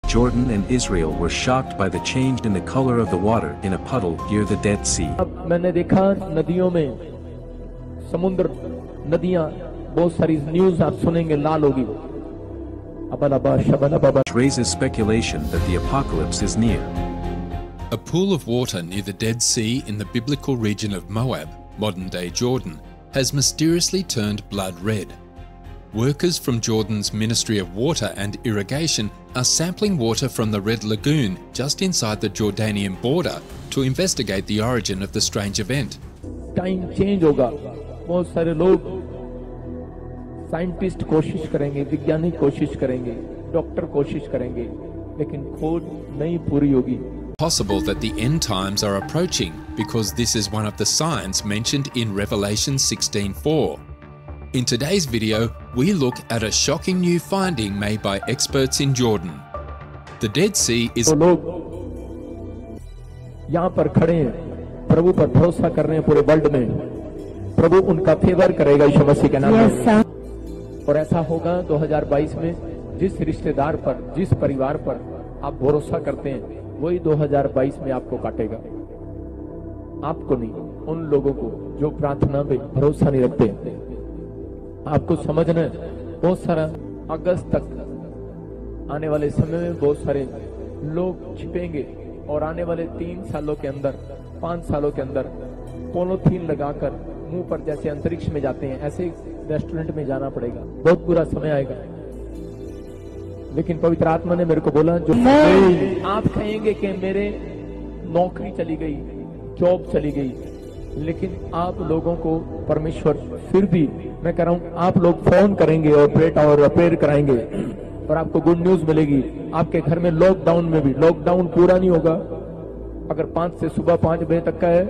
Jordan and Israel were shocked by the change in the color of the water in a puddle near the Dead Sea. अब मैंने देखा नदियों में, समुद्र, नदियां, बहुत सारी न्यूज आप सुनेंगे लाल होगी। Which raises speculation that the apocalypse is near. A pool of water near the Dead Sea in the biblical region of Moab, modern-day Jordan, has mysteriously turned blood red. Workers from Jordan's Ministry of Water and Irrigation are sampling water from the Red Lagoon just inside the Jordanian border to investigate the origin of the strange event. Time change होगा, बहुत सारे लोग, scientist कोशिश करेंगे, वैज्ञानिक कोशिश करेंगे, doctor कोशिश करेंगे, लेकिन खोज नहीं पूरी होगी। Possible that the end times are approaching because this is one of the signs mentioned in Revelation 16:4. In today's video, we look at a shocking new finding made by experts in Jordan. The Dead Sea is... तो लोग यहाँ पर खड़े हैं, प्रभु पर भरोसा कर रहे हैं पूरे वर्ल्ड में। प्रभु उनका फेवर करेगा यीशु मसीह के नाम में। और ऐसा होगा 2022 में, जिस रिश्तेदार पर, जिस परिवार पर आप भरोसा करते हैं, वही 2022 में आपको काटेगा। आपको नहीं, उन लोगों को जो प्रार्थना में भरोसा नहीं रखते। आपको समझना है, बहुत सारा अगस्त तक आने वाले समय में बहुत सारे लोग छिपेंगे और आने वाले 3 सालों के अंदर, 5 सालों के अंदर पॉलीथीन लगाकर मुंह पर जैसे अंतरिक्ष में जाते हैं, ऐसे रेस्टोरेंट में जाना पड़ेगा। बहुत बुरा समय आएगा। लेकिन पवित्र आत्मा ने मेरे को बोला, जो आप कहेंगे कि मेरे नौकरी चली गई, जॉब चली गई, लेकिन आप लोगों को परमेश्वर फिर भी, मैं कह रहा हूं, आप लोग फोन करेंगे और रिपेयर कराएंगे और आपको गुड न्यूज मिलेगी। आपके घर में लॉकडाउन में भी, लॉकडाउन पूरा नहीं होगा, अगर 5 से सुबह 5 बजे तक का है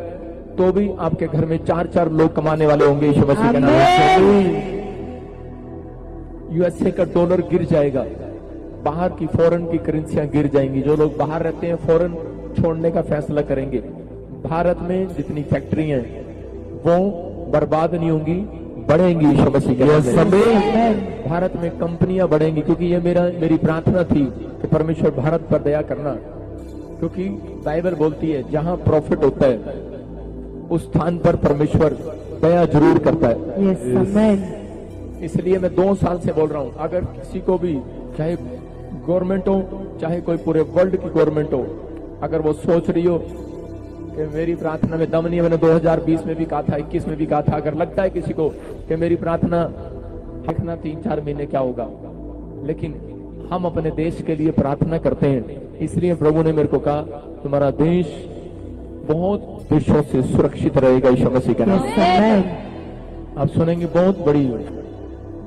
तो भी आपके घर में 4 लोग कमाने वाले होंगे यीशु मसीह के नाम से। यूएसए का डॉलर गिर जाएगा, बाहर की फॉरेन की करेंसियां गिर जाएंगी। जो लोग बाहर रहते हैं फॉरेन छोड़ने का फैसला करेंगे। भारत में जितनी फैक्ट्री हैं वो बर्बाद नहीं होंगी, बढ़ेंगी यीशु मसीह के नाम में। भारत में कंपनियां बढ़ेंगी, क्योंकि ये मेरी प्रार्थना थी कि परमेश्वर भारत पर दया करना, क्योंकि बाइबल बोलती है जहां प्रॉफिट होता है उस स्थान पर परमेश्वर दया जरूर करता है। इसलिए मैं 2 साल से बोल रहा हूं, अगर किसी को भी, चाहे गवर्नमेंट हो, चाहे कोई पूरे वर्ल्ड की गवर्नमेंट हो, अगर वो सोच रही हो कि मेरी प्रार्थना में दम नहीं है, मैंने 2020 में भी कहा था, 21 में भी कहा था, अगर लगता है किसी को कि मेरी प्रार्थना, देखना 3-4 महीने क्या होगा, लेकिन हम अपने देश के लिए प्रार्थना करते हैं। इसलिए प्रभु ने मेरे को कहा, तुम्हारा देश बहुत विषयों से सुरक्षित रहेगा यीशु मसीह के नाम से। आप सुनेंगे बहुत बड़ी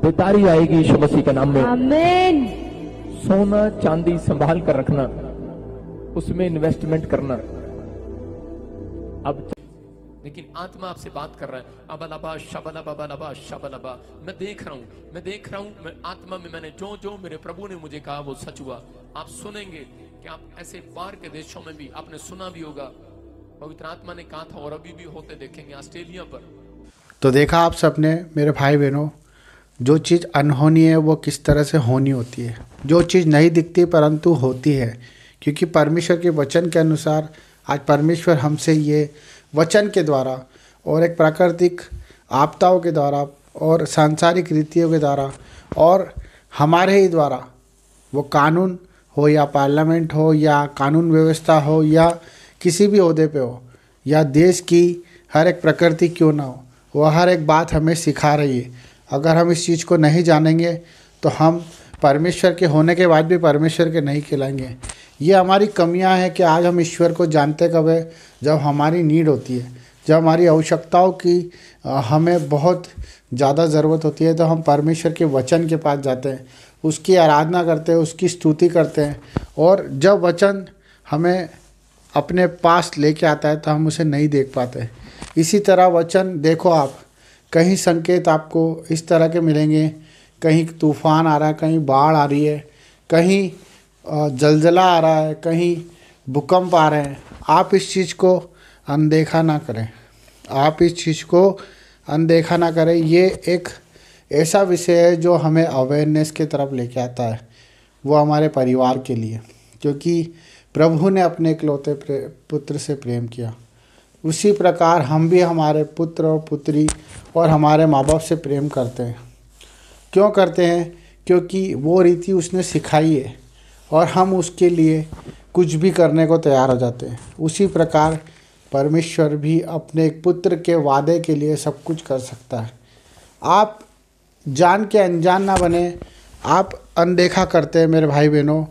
बेदारी आएगी यीशु मसीह के नाम में। आमीन। सोना चांदी संभाल कर रखना, उसमें इन्वेस्टमेंट करना। अब लेकिन आत्मा आपसे बात कर रहा है, अबलबा शबलबा शबलबा। मैं देख रहा हूं, मैं आत्मा में, मैंने जो मेरे प्रभु ने मुझे कहा वो सच हुआ। आप सुनेंगे कि आप ऐसे बाहर के देशों में भी, आपने सुना भी होगा, पवित्र आत्मा ने कहा था और अभी भी होते देखेंगे ऑस्ट्रेलिया पर। तो देखा आप सबने मेरे भाई बहनों, जो चीज़ अनहोनी है वो किस तरह से होनी होती है। जो चीज़ नहीं दिखती परंतु होती है, क्योंकि परमेश्वर के वचन के अनुसार आज परमेश्वर हमसे ये वचन के द्वारा और एक प्राकृतिक आपदाओं के द्वारा और सांसारिक रीतियों के द्वारा और हमारे ही द्वारा, वो कानून हो या पार्लियामेंट हो या कानून व्यवस्था हो या किसी भी ओहदे पे हो या देश की हर एक प्रकृति क्यों ना हो, वह हर एक बात हमें सिखा रही है। अगर हम इस चीज़ को नहीं जानेंगे तो हम परमेश्वर के होने के बाद भी परमेश्वर के नहीं खिलाएंगे। ये हमारी कमियां हैं कि आज हम ईश्वर को जानते कब है, जब हमारी नीड होती है, जब हमारी आवश्यकताओं की हमें बहुत ज़्यादा ज़रूरत होती है, तो हम परमेश्वर के वचन के पास जाते हैं, उसकी आराधना करते हैं, उसकी स्तुति करते हैं। और जब वचन हमें अपने पास लेके आता है तो हम उसे नहीं देख पाते। इसी तरह वचन देखो, आप कहीं संकेत आपको इस तरह के मिलेंगे, कहीं तूफान आ रहा है, कहीं बाढ़ आ रही है, कहीं जलजला आ रहा है, कहीं भूकंप आ रहे हैं। आप इस चीज़ को अनदेखा ना करें, आप इस चीज़ को अनदेखा ना करें। ये एक ऐसा विषय है जो हमें अवेयरनेस की तरफ लेके आता है, वो हमारे परिवार के लिए, क्योंकि प्रभु ने अपने इकलौते पुत्र से प्रेम किया, उसी प्रकार हम भी हमारे पुत्र और पुत्री और हमारे माँ बाप से प्रेम करते हैं। क्यों करते हैं? क्योंकि वो रीति उसने सिखाई है और हम उसके लिए कुछ भी करने को तैयार हो जाते हैं। उसी प्रकार परमेश्वर भी अपने एक पुत्र के वादे के लिए सब कुछ कर सकता है। आप जान के अनजान ना बने, आप अनदेखा करते हैं मेरे भाई बहनों।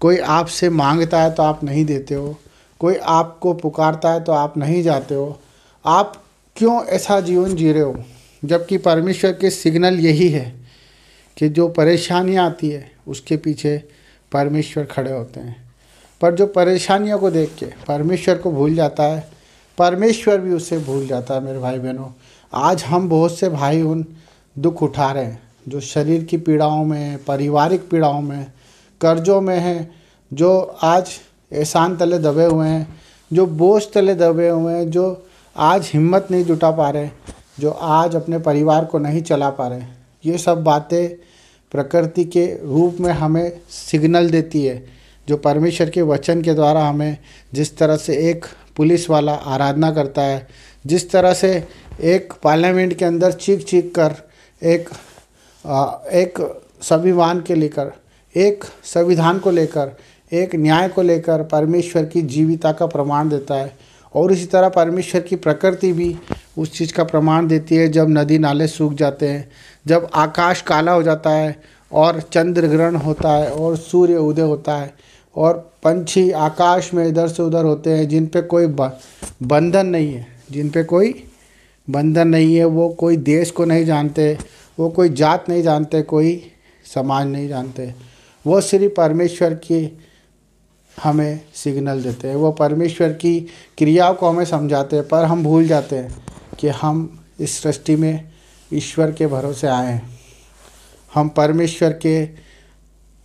कोई आपसे मांगता है तो आप नहीं देते हो, कोई आपको पुकारता है तो आप नहीं जाते हो। आप क्यों ऐसा जीवन जी रहे हो? जबकि परमेश्वर के सिग्नल यही है कि जो परेशानियाँ आती है उसके पीछे परमेश्वर खड़े होते हैं। पर जो परेशानियों को देख के परमेश्वर को भूल जाता है, परमेश्वर भी उससे भूल जाता है। मेरे भाई बहनों, आज हम बहुत से भाई उन दुख उठा रहे हैं जो शरीर की पीड़ाओं में, पारिवारिक पीड़ाओं में, कर्जों में हैं, जो आज एहसान तले दबे हुए हैं, जो बोझ तले दबे हुए हैं, जो आज हिम्मत नहीं जुटा पा रहे, जो आज अपने परिवार को नहीं चला पा रहे। ये सब बातें प्रकृति के रूप में हमें सिग्नल देती है, जो परमेश्वर के वचन के द्वारा हमें, जिस तरह से एक पुलिस वाला आराधना करता है, जिस तरह से एक पार्लियामेंट के अंदर चीख चीख कर एक संविधान के लेकर, एक संविधान को लेकर, एक न्याय को लेकर परमेश्वर की जीविता का प्रमाण देता है। और इसी तरह परमेश्वर की प्रकृति भी उस चीज़ का प्रमाण देती है। जब नदी नाले सूख जाते हैं, जब आकाश काला हो जाता है और चंद्र ग्रहण होता है और सूर्य उदय होता है और पंछी आकाश में इधर से उधर होते हैं, जिन पे कोई बंधन नहीं है, जिन पे कोई बंधन नहीं है, वो कोई देश को नहीं जानते, वो कोई जात नहीं जानते, कोई समाज नहीं जानते, वो सिर्फ परमेश्वर की हमें सिग्नल देते हैं, वो परमेश्वर की क्रियाओं को हमें समझाते हैं। पर हम भूल जाते हैं कि हम इस सृष्टि में ईश्वर के भरोसे आए हैं। हम परमेश्वर के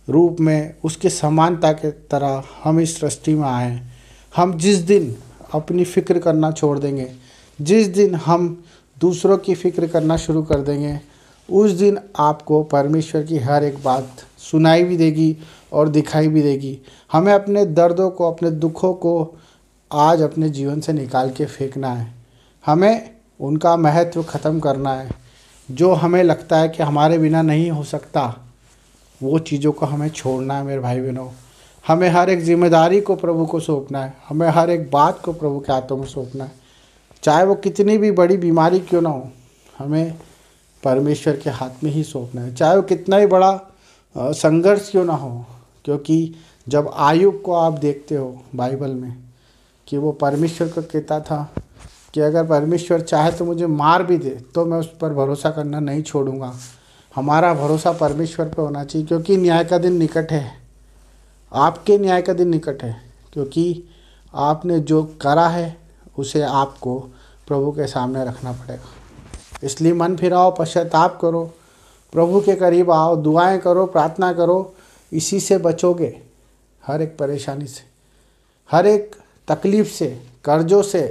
रूप में, उसके समानता के तरह हम इस सृष्टि में आए हैं। हम जिस दिन अपनी फ़िक्र करना छोड़ देंगे, जिस दिन हम दूसरों की फ़िक्र करना शुरू कर देंगे, उस दिन आपको परमेश्वर की हर एक बात सुनाई भी देगी और दिखाई भी देगी। हमें अपने दर्दों को, अपने दुखों को आज अपने जीवन से निकाल के फेंकना है। हमें उनका महत्व ख़त्म करना है। जो हमें लगता है कि हमारे बिना नहीं हो सकता, वो चीज़ों को हमें छोड़ना है। मेरे भाई बहनों, हमें हर एक जिम्मेदारी को प्रभु को सौंपना है। हमें हर एक बात को प्रभु के हाथों में सौंपना है, चाहे वो कितनी भी बड़ी बीमारी क्यों ना हो, हमें परमेश्वर के हाथ में ही सौंपना है। चाहे वो कितना ही बड़ा संघर्ष क्यों ना हो, क्योंकि जब आयुब को आप देखते हो बाइबल में कि वो परमेश्वर को कहता था कि अगर परमेश्वर चाहे तो मुझे मार भी दे तो मैं उस पर भरोसा करना नहीं छोड़ूंगा। हमारा भरोसा परमेश्वर पर होना चाहिए, क्योंकि न्याय का दिन निकट है। आपके न्याय का दिन निकट है, क्योंकि आपने जो करा है उसे आपको प्रभु के सामने रखना पड़ेगा। इसलिए मन फिराओ, पश्चाताप करो, प्रभु के करीब आओ, दुआएं करो, प्रार्थना करो। इसी से बचोगे, हर एक परेशानी से, हर एक तकलीफ़ से, कर्जों से,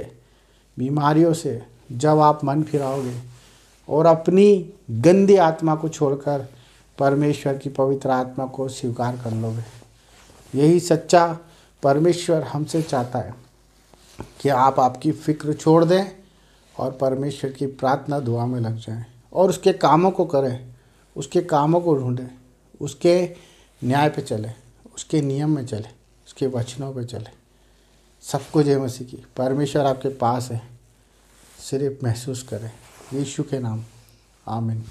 बीमारियों से। जब आप मन फिराओगे और अपनी गंदी आत्मा को छोड़कर परमेश्वर की पवित्र आत्मा को स्वीकार कर लोगे, यही सच्चा परमेश्वर हमसे चाहता है कि आप आपकी फ़िक्र छोड़ दें और परमेश्वर की प्रार्थना दुआ में लग जाएं और उसके कामों को करें, उसके कामों को ढूंढें, उसके न्याय पे चलें, उसके नियम में चलें, उसके वचनों पे चलें। सबको जय मसीह की। परमेश्वर आपके पास है, सिर्फ महसूस करें। यीशु के नाम, आमीन।